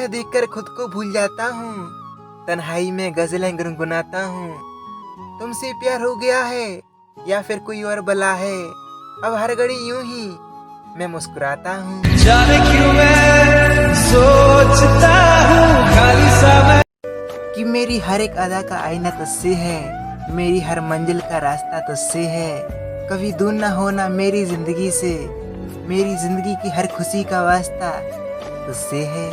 तुम्हें देखकर खुद को भूल जाता हूँ, तन्हाई में गजलें गुनगुनाता हूँ। तुमसे प्यार हो गया है या फिर कोई और बला है, अब हर घड़ी यूं ही मैं मुस्कुराता हूँ। जाने क्यों मैं सोचता हूँ खाली समय कि मेरी हर एक अदा का आईना तुझसे है, मेरी हर मंजिल का रास्ता तुझसे है। कभी दूर न होना मेरी जिंदगी से, मेरी जिंदगी की हर खुशी का वास्ता तुझसे है।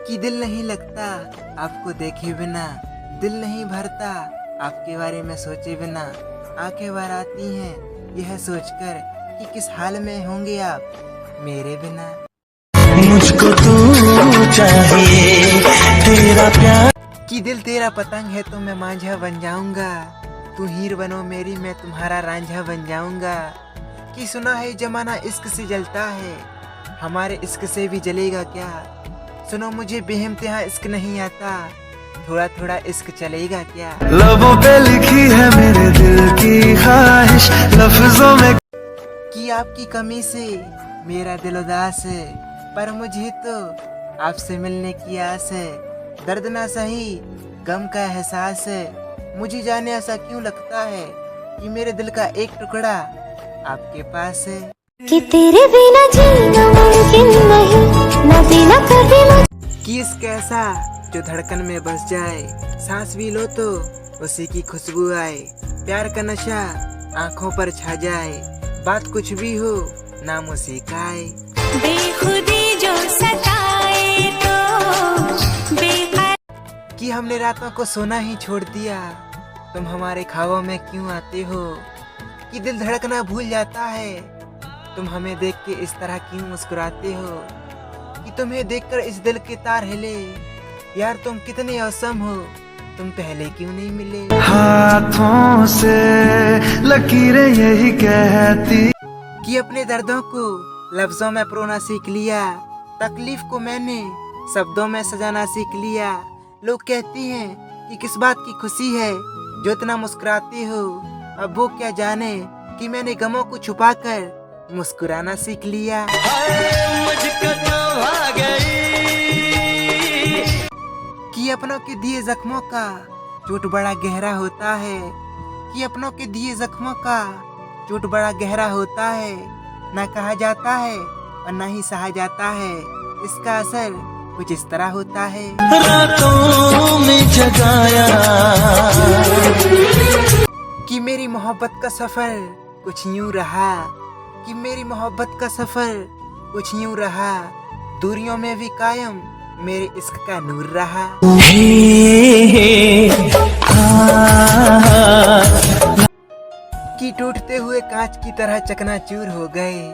कि दिल नहीं लगता आपको देखे बिना, दिल नहीं भरता आपके बारे में सोचे बिना। आंखें बाहर आती हैं यह सोचकर कि किस हाल में होंगे आप मेरे बिना। मुझको तू चाहिए, तेरा प्यार। कि दिल तेरा पतंग है तो मैं मांझा बन जाऊंगा, तू हीर बनो मेरी मैं तुम्हारा रांझा बन जाऊंगा। कि सुना है जमाना इश्क से जलता है, हमारे इश्क से भी जलेगा क्या। सुनो मुझे बेइंतहा इश्क नहीं आता, थोड़ा थोड़ा इश्क चलेगा क्या। लबों पे लिखी है मेरे दिल की ख्वाहिश, लफ्जों में कि आपकी कमी से मेरा दिल उदास है, पर मुझे तो आपसे मिलने की आस है। दर्द ना सही गम का एहसास है, मुझे जाने ऐसा क्यों लगता है कि मेरे दिल का एक टुकड़ा आपके पास है। कि तेरे बिना जीना मुमकिन नहीं, न बिना कभी कि इश्क ऐसा जो धड़कन में बस जाए, सांस भी लो तो उसी की खुशबू आए। प्यार का नशा आंखों पर छा जाए, बात कुछ भी हो नाम उसी का आए। बेखुदी जो सताए तो कि हमने रातों को सोना ही छोड़ दिया, तुम हमारे ख्वाबों में क्यों आते हो। कि दिल धड़कना भूल जाता है, तुम हमें देख के इस तरह क्यों मुस्कुराते हो। कि तुम्हें देखकर इस दिल के तार हिले, यार तुम कितने औसम हो, तुम पहले क्यों नहीं मिले। हाथों से लकीरें यही कहती कि अपने दर्दों को लफ्जों में परोना सीख लिया, तकलीफ को मैंने शब्दों में सजाना सीख लिया। लोग कहती हैं कि किस बात की खुशी है जो इतना मुस्कुराते हो, अब वो क्या जाने कि मैंने गमों को छुपाकर मुस्कुराना सीख लिया। मुझको तो आ गई। कि अपनों के दिए जख्मों का चोट बड़ा गहरा होता है, कि अपनों के दिए जख्मों का चोट बड़ा गहरा होता है। ना कहा जाता है और ना ही सहा जाता है, इसका असर कुछ इस तरह होता है। रातों में जगाया कि मेरी मोहब्बत का सफर कुछ यूं रहा, कि मेरी मोहब्बत का सफर कुछ यूं रहा। दूरियों में भी कायम मेरे इश्क का नूर रहा। कि टूटते हुए कांच की तरह चकनाचूर हो गए,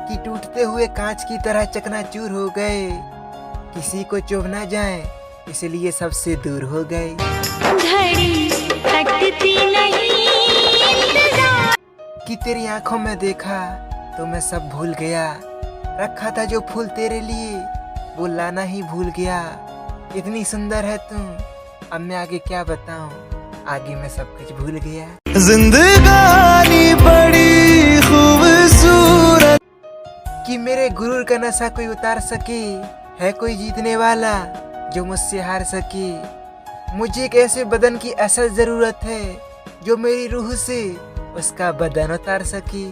कि टूटते हुए कांच की तरह चकनाचूर हो गए। किसी को चुभ ना जाए इसलिए सबसे दूर हो गए। घड़ी कटती नहीं इंतजार। कि तेरी आंखों में देखा तो मैं सब भूल गया, रखा था जो फूल तेरे लिए वो लाना ही भूल गया। इतनी सुंदर है तुम, अब मैं आगे क्या बताऊं, आगे मैं सब कुछ भूल गया। जिंदगानी बड़ी खूबसूरत। कि मेरे गुरूर का नशा कोई उतार सके, है कोई जीतने वाला जो मुझसे हार सके। मुझे एक ऐसे बदन की असल जरूरत है जो मेरी रूह से उसका बदन उतार सके।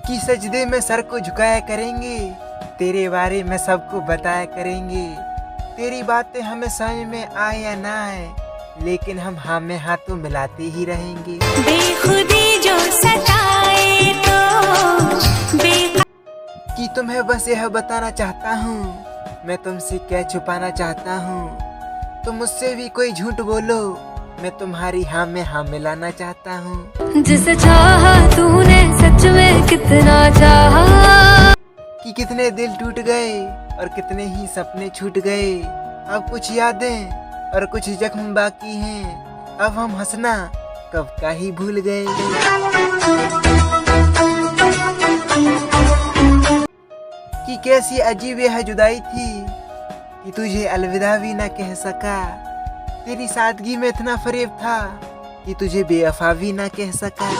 कि सजदे में सर को झुकाया करेंगे, तेरे बारे में सबको बताया करेंगे। तेरी बातें हमें समझ में आए या ना आए, लेकिन हम हाँ में हाँ तो मिलाते ही रहेंगे। बेखुदी जो सताए तो कि तुम्हें बस यह बताना चाहता हूँ, मैं तुमसे क्या छुपाना चाहता हूँ। तुम मुझसे भी कोई झूठ बोलो, मैं तुम्हारी हाँ में हाँ मिलाना चाहता हूँ। जिसे चाहा तूने सच में कितना चाहा। कि कितने दिल टूट गए और कितने ही सपने छूट गए। अब कुछ यादें और कुछ जख्म बाकी हैं, अब हम हंसना कब का ही भूल गए। कि कैसी अजीब यह जुदाई थी कि तुझे अलविदा भी ना कह सका। तेरी सादगी में इतना फरेब था कि तुझे बेवफा भी ना कह सका।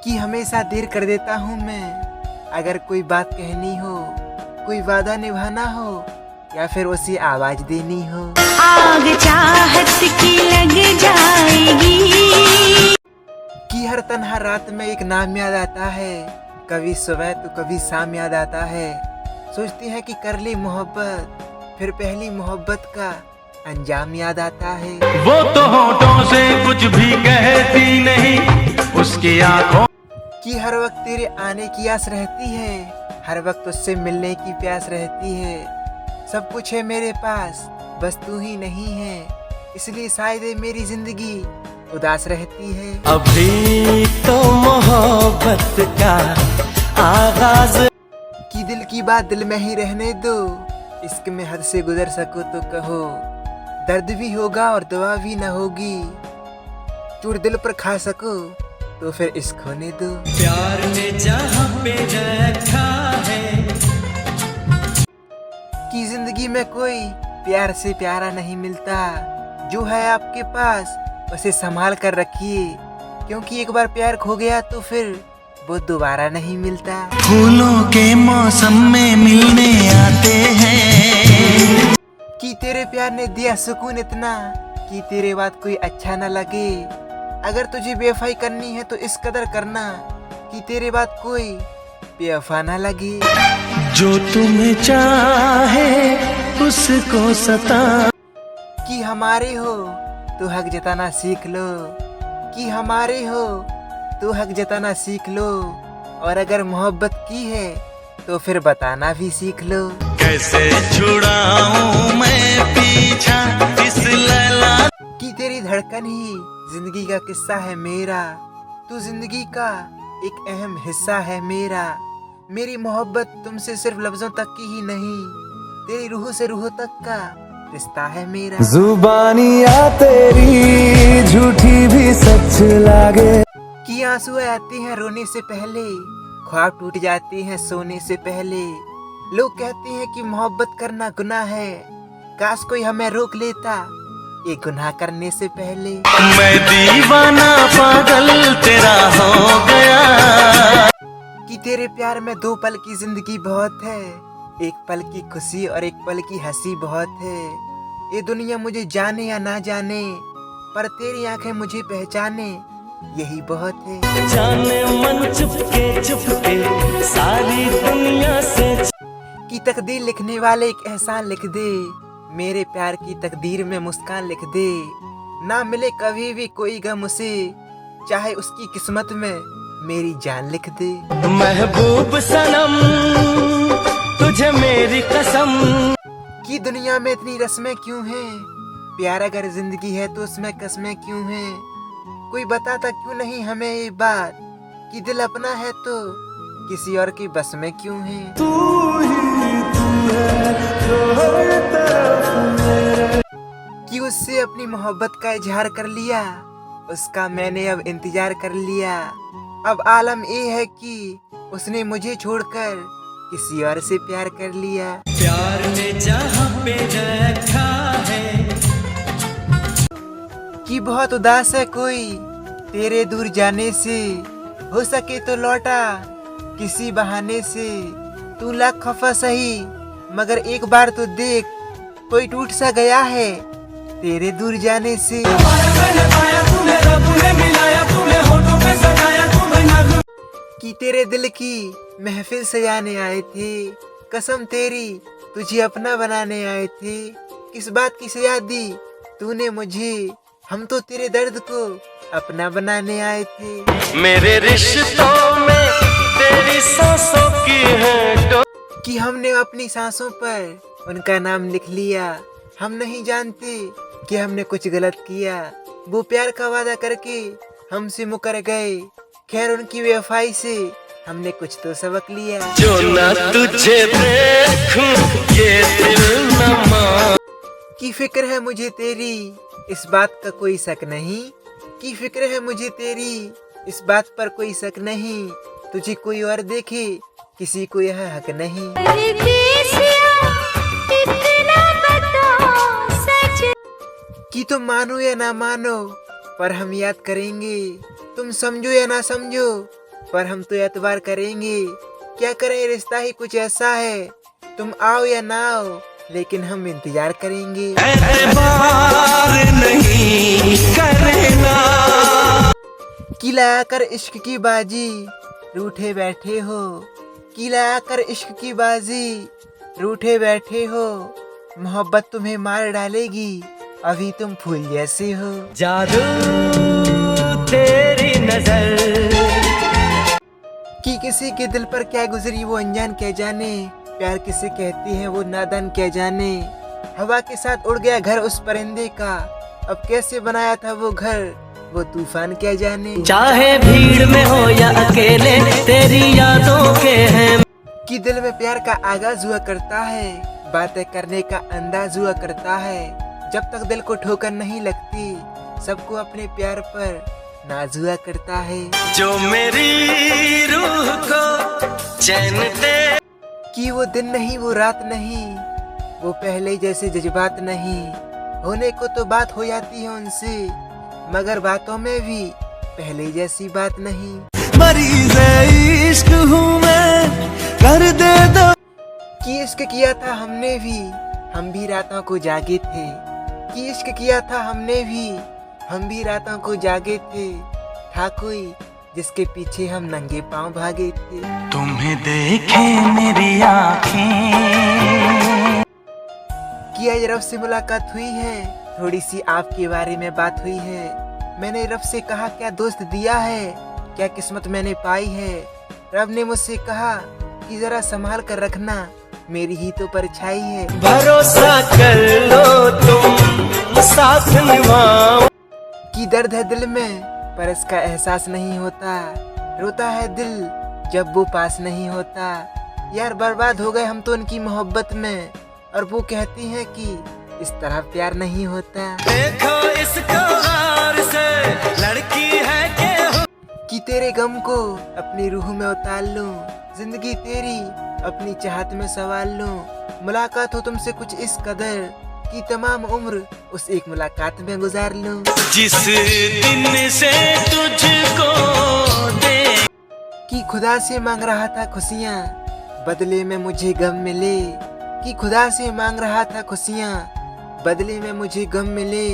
कि हमेशा देर कर देता हूँ मैं, अगर कोई बात कहनी हो, कोई वादा निभाना हो या फिर उसे आवाज देनी हो। आग चाहत की लग जाएगी। कि हर तन्हा रात में एक नाम याद आता है, कभी सुबह तो कभी शाम याद आता है। सोचती है कि कर ली मोहब्बत, फिर पहली मोहब्बत का अंजाम याद आता है। वो तो होठों से कुछ भी कहती नहीं, उसकी आंखों कि हर वक्त तेरे आने की आस रहती है, हर वक्त उससे मिलने की प्यास रहती है। सब कुछ है मेरे पास, बस तू ही नहीं है, इसलिए शायद ये मेरी जिंदगी उदास रहती है। अभी तो मोहब्बत का आगाज। कि दिल की बात दिल में ही रहने दो, इश्क में हद से गुजर सको तो कहो। दर्द भी होगा और दवा भी न होगी, चोट दिल पर खा सको तो फिर इश्क होने दो। प्यार ने जहाँ पे रखा है। कि जिंदगी में कोई प्यार से प्यारा नहीं मिलता, जो है आपके पास उसे संभाल कर रखिए, क्योंकि एक बार प्यार खो गया तो फिर वो दोबारा नहीं मिलता। फूलों के मौसम में मिलने आते हैं। कि तेरे प्यार ने दिया सुकून इतना कि तेरे बात कोई अच्छा न लगे। अगर तुझे बेवफाई करनी है तो इस कदर करना कि तेरे बात कोई बेवफा न लगे। जो तुम्हें चाहे उसको सता। कि हमारे हो तो हक जताना सीख लो, कि हमारे हो तो हक जताना सीख लो, और अगर मोहब्बत की है तो फिर बताना भी सीख लो। कैसे छुड़ाऊं मैं पीछा इस लैला। कि तेरी धड़कन ही जिंदगी का किस्सा है मेरा, तू जिंदगी का एक अहम हिस्सा है मेरा। मेरी मोहब्बत तुमसे सिर्फ लफ्जों तक की ही नहीं, तेरी रूह से रूह तक का रिश्ता है मेरा। जुबानियाँ तेरी झूठी भी सच लागे। कि आंसू आते हैं रोने से पहले, ख्वाब टूट जाते हैं सोने से पहले। लोग कहते हैं कि मोहब्बत करना गुनाह है, काश कोई हमें रोक लेता ये गुनाह करने से पहले। मैं दीवाना पागल तेरा हो गया। कि तेरे प्यार में 2 पल की जिंदगी बहुत है, एक पल की खुशी और एक पल की हंसी बहुत है। ये दुनिया मुझे जाने या ना जाने, पर तेरी आंखें मुझे पहचाने यही बहुत है। जाने मन चुपके सारी दुनिया से। कि तकदीर लिखने वाले एक एहसान लिख दे, मेरे प्यार की तकदीर में मुस्कान लिख दे। ना मिले कभी भी कोई गम उसे, चाहे उसकी किस्मत में मेरी जान लिख दे। महबूब सनम तुझे मेरी कसम। कि दुनिया में इतनी रस्में क्यों हैं, प्यार अगर जिंदगी है तो उसमें कसमें क्यों हैं। कोई बताता क्यों नहीं हमें ये बात कि दिल अपना है तो किसी और की बस में क्यों है। तू ही तू है जो हर तरफ मेरे। कि उससे अपनी मोहब्बत का इजहार कर लिया, उसका मैंने अब इंतजार कर लिया। अब आलम ये है कि उसने मुझे छोड़कर किसी और से प्यार कर लिया। प्यार ने जहाँ पे रखा है। कि बहुत उदास है कोई तेरे दूर जाने से, हो सके तो लौटा किसी बहाने से। तू लाख खफा सही मगर एक बार तो देख, कोई टूट सा गया है तेरे दूर जाने से। कि तेरे दिल की महफिल सजाने आए थे, कसम तेरी तुझे अपना बनाने आए थे। किस बात की सजा दी तूने मुझे, हम तो तेरे दर्द को अपना बनाने आए थे। मेरे रिश्तों में तेरी सांसों की है। कि हमने अपनी सांसों पर उनका नाम लिख लिया, हम नहीं जानते कि हमने कुछ गलत किया। वो प्यार का वादा करके हमसे मुकर गए, खैर उनकी बेवफाई से हमने कुछ तो सबक लिया। जो ना तुझे देखूं ये दिल न मान। की फिक्र है मुझे तेरी, इस बात का कोई शक नहीं। की फिक्र है मुझे तेरी, इस बात पर कोई शक नहीं। तुझे कोई और देखे किसी को यह हक नहीं। परदेसिया इतना बता कि तुम मानो या ना मानो पर हम याद करेंगे, तुम समझो या ना समझो पर हम तो एतबार करेंगे। क्या करें, रिश्ता ही कुछ ऐसा है, तुम आओ या ना आओ लेकिन हम इंतजार करेंगे। एतबार नहीं करना। किला कर इश्क की बाजी रूठे बैठे हो, किला कर इश्क की बाजी रूठे बैठे हो, मोहब्बत तुम्हें मार डालेगी अभी तुम फूल जैसे हो। जादू तेरी नजर। कि किसी के दिल पर क्या गुजरी वो अनजान क्या जाने, प्यार किसे कहती है वो नादान क्या जाने। हवा के साथ उड़ गया घर उस परिंदे का, अब कैसे बनाया था वो घर वो तूफान क्या जाने। चाहे भीड़ में हो या अकेले तेरी यादों के हैं। कि दिल में प्यार का आगाज हुआ करता है, बातें करने का अंदाज हुआ करता है, जब तक दिल को ठोकर नहीं लगती सबको अपने प्यार पर नाज हुआ करता है। जो मेरी रूह को चैन दे। कि वो दिन नहीं वो रात नहीं, वो पहले जैसे जज्बात नहीं, होने को तो बात हो जाती है उनसे मगर बातों में भी पहले जैसी बात नहीं। मरीज़ इश्क हूँ मैं, कर दे दो। कि इश्क किया था हमने भी, हम भी रातों को जागे थे, कि इश्क किया था हमने भी, हम भी रातों को जागे थे, था कोई जिसके पीछे हम नंगे पांव भागे थे। तुम्हें देखे मेरी आँखें। कि आज रब से मुलाकात हुई है, थोड़ी सी आपके बारे में बात हुई है, मैंने रब से कहा क्या दोस्त दिया है, क्या किस्मत मैंने पाई है। रब ने मुझसे कहा कि जरा संभाल कर रखना, मेरी ही तो परछाई है। भरोसा कर लो तुम साथ निभाओ। कि दर्द है दिल में पर इसका एहसास नहीं होता, रोता है दिल जब वो पास नहीं होता। यार बर्बाद हो गए हम तो उनकी मोहब्बत में, और वो कहती हैं कि इस तरह प्यार नहीं होता। देखो इसको गौर से, लड़की है के हो। कि तेरे गम को अपनी रूह में उतार लूं, जिंदगी तेरी अपनी चाहत में सवाल लूं, मुलाकात हो तुमसे कुछ इस कदर कि तमाम उम्र उस एक मुलाकात में गुजार लूं। जिस दिन से तुझको दे। कि खुदा से मांग रहा था खुशियाँ बदले में मुझे गम मिले, कि खुदा से मांग रहा था खुशियाँ बदले में मुझे गम मिले,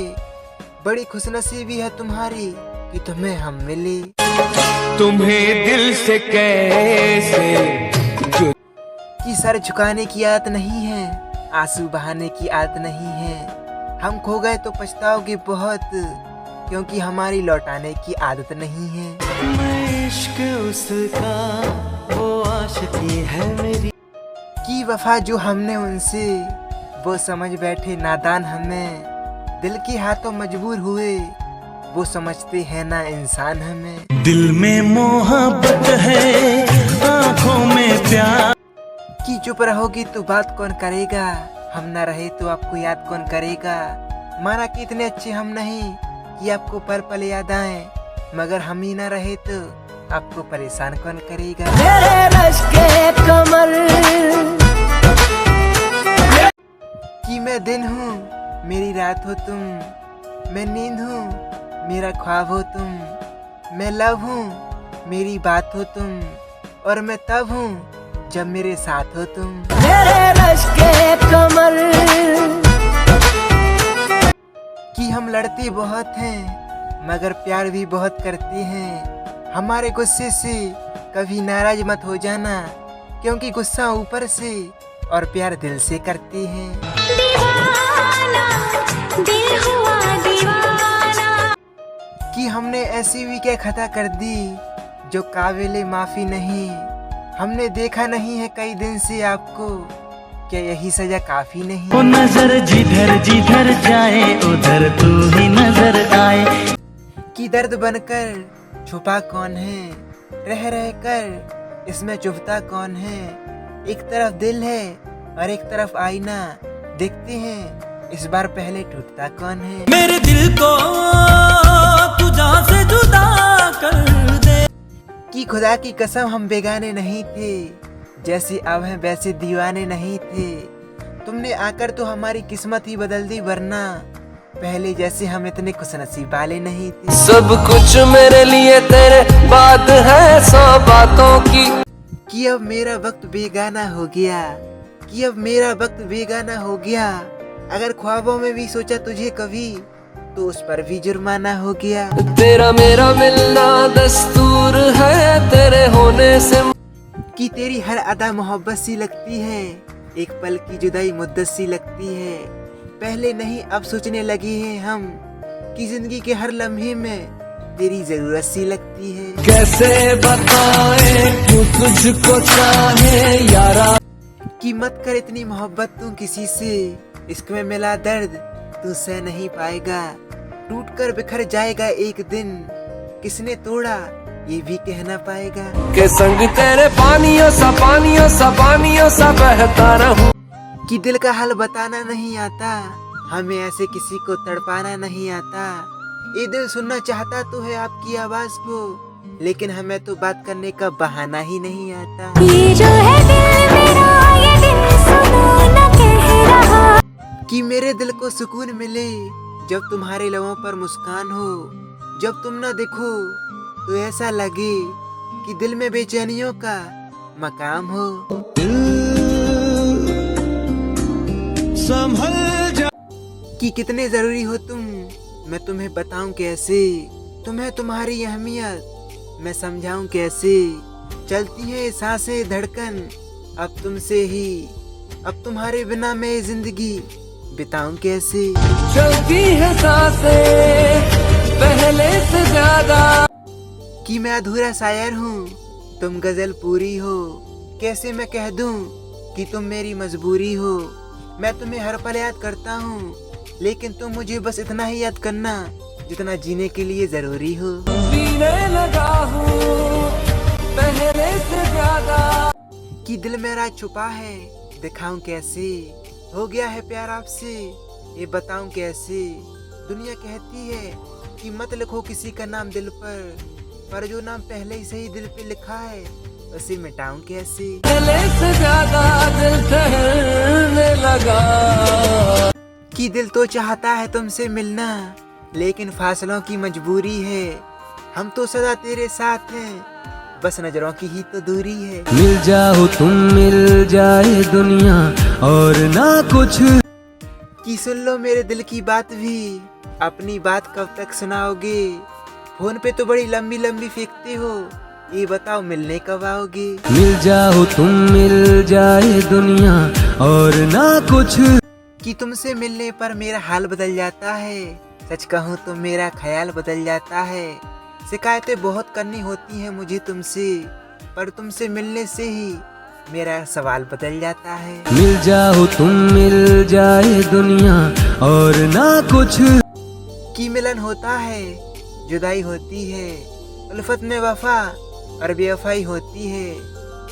बड़ी खुशनसीबी है तुम्हारी कि तुम्हें हम मिले। तुम्हें दिल से कैसे कि सर झुकाने की आदत नहीं है, आंसू बहाने की आदत नहीं है, हम खो गए तो पछताओगे बहुत क्योंकि हमारी लौटाने की आदत नहीं है। इश्क उसका वो आशिकी है मेरी। कि वफा जो हमने उनसे वो समझ बैठे नादान हमें, दिल के हाथों मजबूर हुए वो समझते हैं ना इंसान हमें। दिल में मोहब्बत है, आँखों में प्यार। कि चुप रहोगी तो बात कौन करेगा, हम ना रहे तो आपको याद कौन करेगा। माना कि इतने अच्छे हम नहीं कि आपको पल पल याद आए, मगर हम ही ना रहे तो आपको परेशान कौन करेगा। मेरे रश के कमर। कि मैं दिन हूँ मेरी रात हो तुम, मैं नींद हूँ मेरा ख्वाब हो तुम, मैं लव हूँ मेरी बात हो तुम, और मैं तब हूँ जब मेरे साथ हो तुम। मेरे रश के कमर। कि हम लड़ते बहुत हैं मगर प्यार भी बहुत करते हैं, हमारे गुस्से से कभी नाराज मत हो जाना, क्योंकि गुस्सा ऊपर से और प्यार दिल से करते हैं। दीवाना दिल हुआ दीवाना। कि हमने ऐसी भी क्या खता कर दी जो काबिले माफी नहीं, हमने देखा नहीं है कई दिन से आपको, क्या यही सजा काफी नहीं। वो नजर जिधर जिधर जाए उधर तू ही नजर आए। कि दर्द बनकर छुपा कौन है, रह रह कर इसमें चुभता कौन है। एक तरफ दिल है और एक तरफ आईना, देखते हैं इस बार पहले टूटता कौन है। मेरे दिल को तू जान से जुदा कर दे। कि खुदा की कसम हम बेगाने नहीं थे, जैसे अब हैं वैसे दीवाने नहीं थे। तुमने आकर तो हमारी किस्मत ही बदल दी, वरना पहले जैसे हम इतने खुशनसीब वाले नहीं थे। सब कुछ मेरे लिए तेरे बात है 100 बातों की। कि अब मेरा वक्त बेगाना हो गया, कि अब मेरा वक्त बेगाना हो गया। अगर ख्वाबों में भी सोचा तुझे कभी तो उस पर भी जुर्माना हो गया। तेरा मेरा मिलना दस्तूर है तेरे होने से। कि तेरी हर अदा मोहब्बत सी लगती है, एक पल की जुदाई मुद्दत सी लगती है। पहले नहीं अब सोचने लगे हैं हम कि जिंदगी के हर लम्हे में तेरी जरूरत सी लगती है। कैसे बताए क्यों तुझको चाहे यारा। कि मत कर इतनी मोहब्बत तू किसी से, इश्क में मिला दर्द तू सह नहीं पाएगा। टूट कर बिखर जाएगा एक दिन, किसने तोड़ा ये भी कहना पाएगा। के संग तेरे पानियों सा बहता रहूं। कि दिल का हाल बताना नहीं आता, हमें ऐसे किसी को तड़पाना नहीं आता। ये दिल सुनना चाहता तो है आपकी आवाज को, लेकिन हमें तो बात करने का बहाना ही नहीं आता। ये जो है दिल मेरा, ये दिल सुनो न कह रहा। कि मेरे दिल को सुकून मिले जब तुम्हारे लबों पर मुस्कान हो, जब तुम ना देखो तो ऐसा लगे कि दिल में बेचैनियों का मकाम हो। संभल जा। कि कितने जरूरी हो तुम, मैं तुम्हें बताऊं कैसे। तुम्हें तुम्हारी अहमियत मैं समझाऊं कैसे। चलती है सांसें धड़कन अब तुमसे ही, अब तुम्हारे बिना मैं जिंदगी बिताऊं कैसे। चलती है सांसें पहले से ज्यादा। कि मैं अधूरा शायर हूँ तुम गजल पूरी हो, कैसे मैं कह दूं कि तुम मेरी मजबूरी हो। मैं तुम्हें हर पल याद करता हूँ, लेकिन तुम मुझे बस इतना ही याद करना जितना जीने के लिए जरूरी हो। जीने लगा हूँ पहले से ज्यादा। कि दिल मेरा छुपा है दिखाऊं कैसे, हो गया है प्यार आपसे ये बताऊं कैसे। दुनिया कहती है कि मत लिखो किसी का नाम दिल पर जो नाम पहले ही से ही दिल पे लिखा है उसे मिटाऊं कैसे। पहले से ज्यादा दिल ठहरने लगा। कि दिल तो चाहता है तुमसे मिलना, लेकिन फासलों की मजबूरी है। हम तो सदा तेरे साथ हैं, बस नजरों की ही तो दूरी है। मिल जाओ तुम मिल जाए दुनिया और ना कुछ। कि सुन लो मेरे दिल की बात भी, अपनी बात कब तक सुनाओगे। फोन पे तो बड़ी लंबी लंबी फेंकते हो, ये बताओ मिलने कब आओगे। मिल जाओ तुम मिल जाए दुनिया और ना कुछ। कि तुमसे मिलने पर मेरा हाल बदल जाता है, सच कहूँ तो मेरा ख्याल बदल जाता है। शिकायतें बहुत करनी होती हैं मुझे तुमसे, पर तुमसे मिलने से ही मेरा सवाल बदल जाता है। मिल जाओ तुम मिल जाए दुनिया और ना कुछ। कि मिलन होता है जुदाई होती है, उल्फत में वफा और बेवफाई होती है।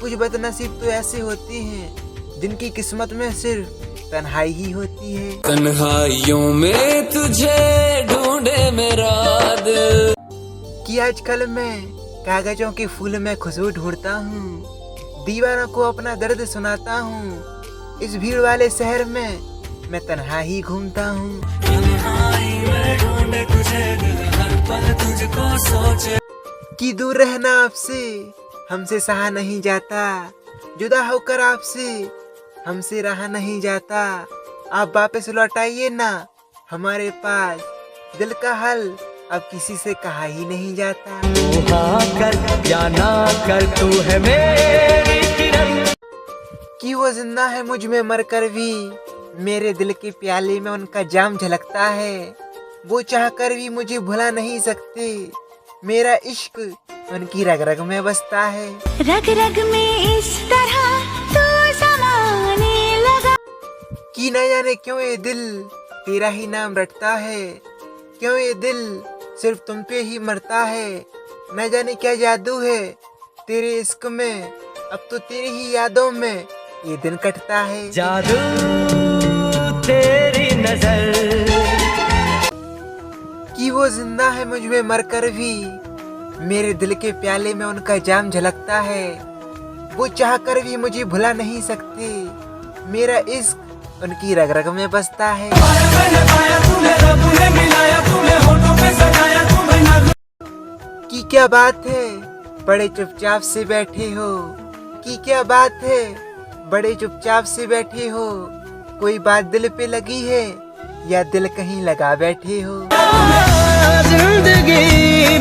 कुछ बदनसीब तो ऐसे होते हैं जिनकी किस्मत में सिर्फ तन्हाई ही होती है। तन्हाइयों में तुझे ढूंढे मेरा दिल। कि आजकल मैं कागजों के फूल में खुशबू ढूंढता हूँ, दीवारों को अपना दर्द सुनाता हूँ। इस भीड़ वाले शहर में मैं तन्हा ही घूमता हूँ। कि दूर रहना आपसे हमसे सहा नहीं जाता, जुदा होकर आपसे हमसे रहा नहीं जाता। आप वापस लौट आइए ना हमारे पास, दिल का हल अब किसी से कहा ही नहीं जाता। हाँ कर या ना कर तू है मेरी किरण। कि वो जिंदा है मुझ में मर कर भी, मेरे दिल के प्याले में उनका जाम झलकता है। वो चाह कर भी मुझे भुला नहीं सकते, मेरा इश्क उनकी रग रग में बसता है। रग रग में इस तरह तू समाने लगा। कि न जाने क्यों ये दिल तेरा ही नाम रटता है, क्यों ये दिल सिर्फ तुम पे ही मरता है। न जाने क्या जादू है तेरे इश्क में, अब तो तेरी ही यादों में ये दिन कटता है। जादू तेरी नजर। कि वो जिंदा है मुझ में मर कर भी, मेरे दिल के प्याले में उनका जाम झलकता है। वो चाह कर भी मुझे भुला नहीं सकते, मेरा इश्क उनकी रग रग में बसता है। की क्या बात है, बड़े चुपचाप से बैठे हो? की क्या बात है, बड़े चुपचाप से बैठे हो? कोई बात दिल पे लगी है या दिल कहीं लगा बैठे हो? जिंदगी